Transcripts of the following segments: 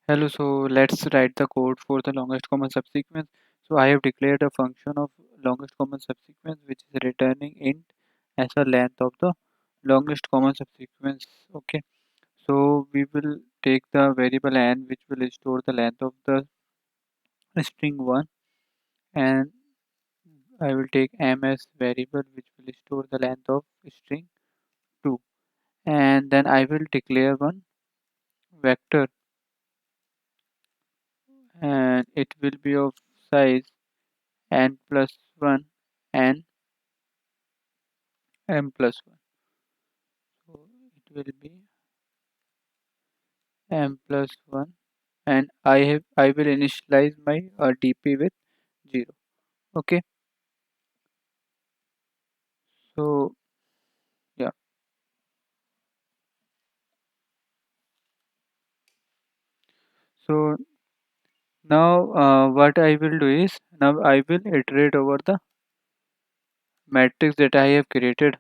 Hello, so let's write the code for the longest common subsequence. So I have declared a function of longest common subsequence which is returning int as a length of the longest common subsequence. Okay, so we will take the variable n which will store the length of the string 1, and I will take m as variable which will store the length of string 2, and then I will declare one vector and it will be of size n plus 1 and m plus 1. So it will be m plus 1, and I will initialize my dp with 0. Okay, so yeah, so now what I will do is now I will iterate over the matrix that I have created.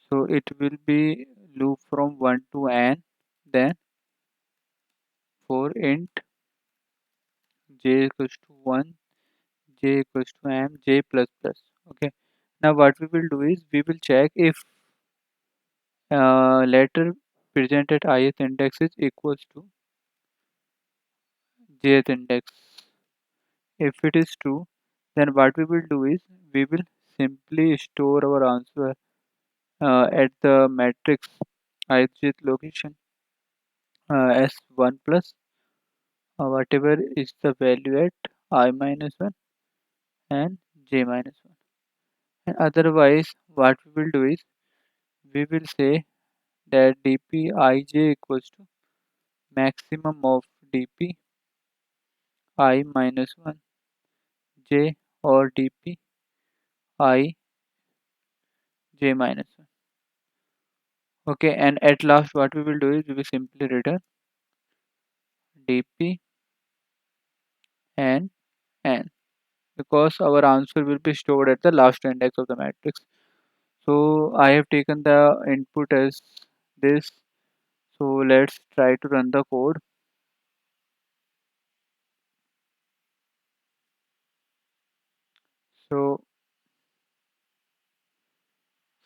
So it will be loop from 1 to n, then for int j equals to 1, j equals to m, j plus plus. Okay, now what we will do is we will check if letter present at ith index is equals to jth index. If it is true, then what we will do is we will simply store our answer at the matrix ith location as 1 plus whatever is the value at I minus 1 and j minus 1. And otherwise, what we will do is we will say that dp ij equals to maximum of dp I minus 1 j or dp I j minus 1. Okay, and at last what we will do is we will simply return dp and n, because our answer will be stored at the last index of the matrix. So I have taken the input as this. So let's try to run the code. So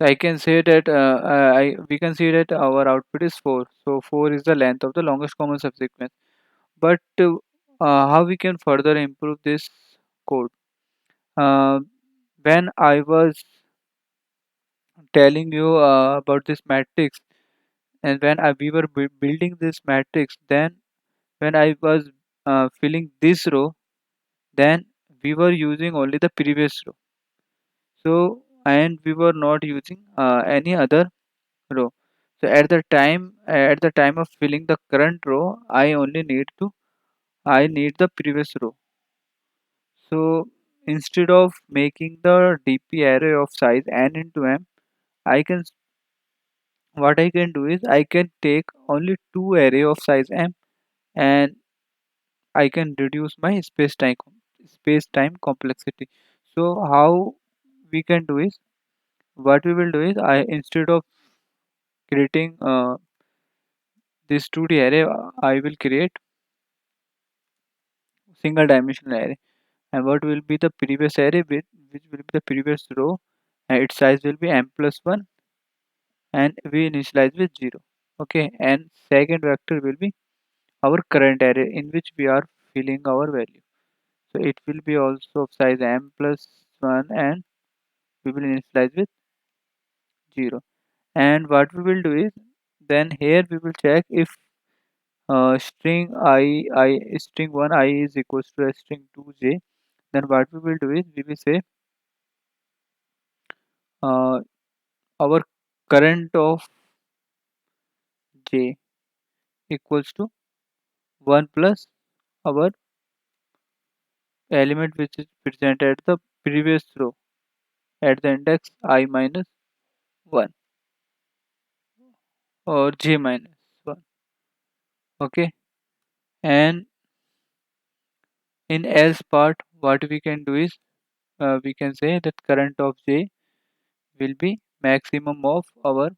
I can say that we can see that our output is 4. So 4 is the length of the longest common subsequence. But how we can further improve this code? Uh, when I was telling you about this matrix, and when we were building this matrix, then when I was filling this row, then we were using only the previous row. So and we were not using any other row. So at the time of filling the current row, I need the previous row. So instead of making the dp array of size n into m, I can what I can do is I can take only two array of size m, and I can reduce my space time complexity. So how we can do is what we will do is I instead of creating this 2D array, I will create single dimensional array. And what will be the previous array with which will be the previous row, and its size will be m plus 1, and we initialize with 0. Okay, and second vector will be our current array in which we are filling our value. So it will be also of size m plus 1, and we will initialize with 0. And what we will do is then here we will check if string 1 I is equals to a string 2 j. Then what we will do is we will say uh, our current of j equals to 1 plus our element which is present at the previous row at the index I minus 1 or j minus 1. Okay, and in else part what we can do is we can say that current of j will be maximum of our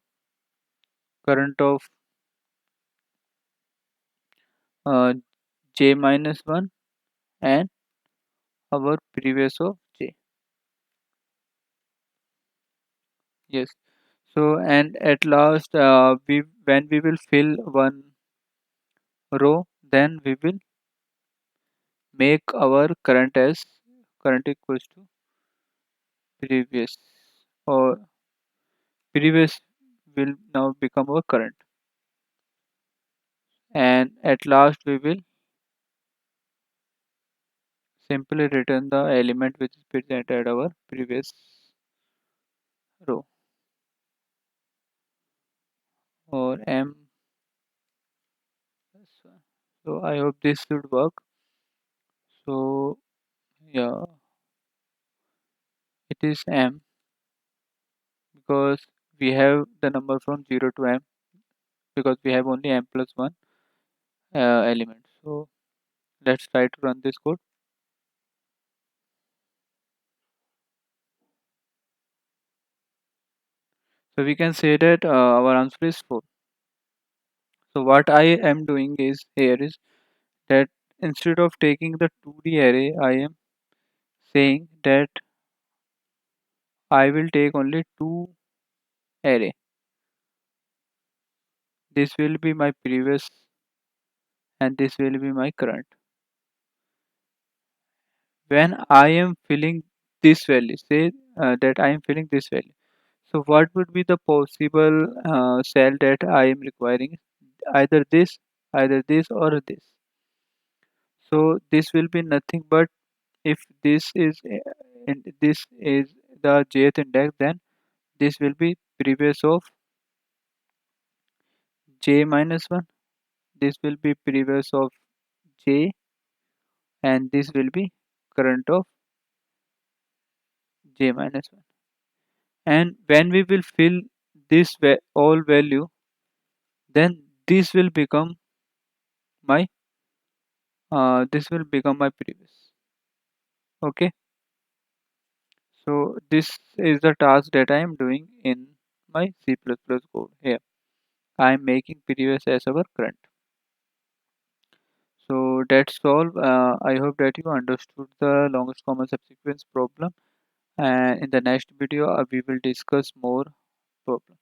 current of uh, j minus 1 and our previous of j. Yes. So and at last we when we will fill one row, then we will make our current equals to previous, or previous will now become our current, and at last we will simply return the element which is present at our previous row, or m plus 1. So I hope this should work. So yeah, it is m because we have the number from 0 to m, because we have only m plus 1 element. So let's try to run this code. So we can say that our answer is 4. So what I am doing is here is that instead of taking the 2D array, I am saying that I will take only two array. This will be my previous and this will be my current. When I am filling this value, say that I am filling this value. So what would be the possible cell that I am requiring? Either this or this. So this will be nothing but, if this is and this is the jth index, then this will be previous of j minus 1, this will be previous of j, and this will be current of j minus 1. And when we will fill this all value, then this will become my previous. Okay, so this is the task that I am doing in my C++ code. Here I am making previous as our current. So that's all. I hope that you understood the longest common subsequence problem, and in the next video we will discuss more problem.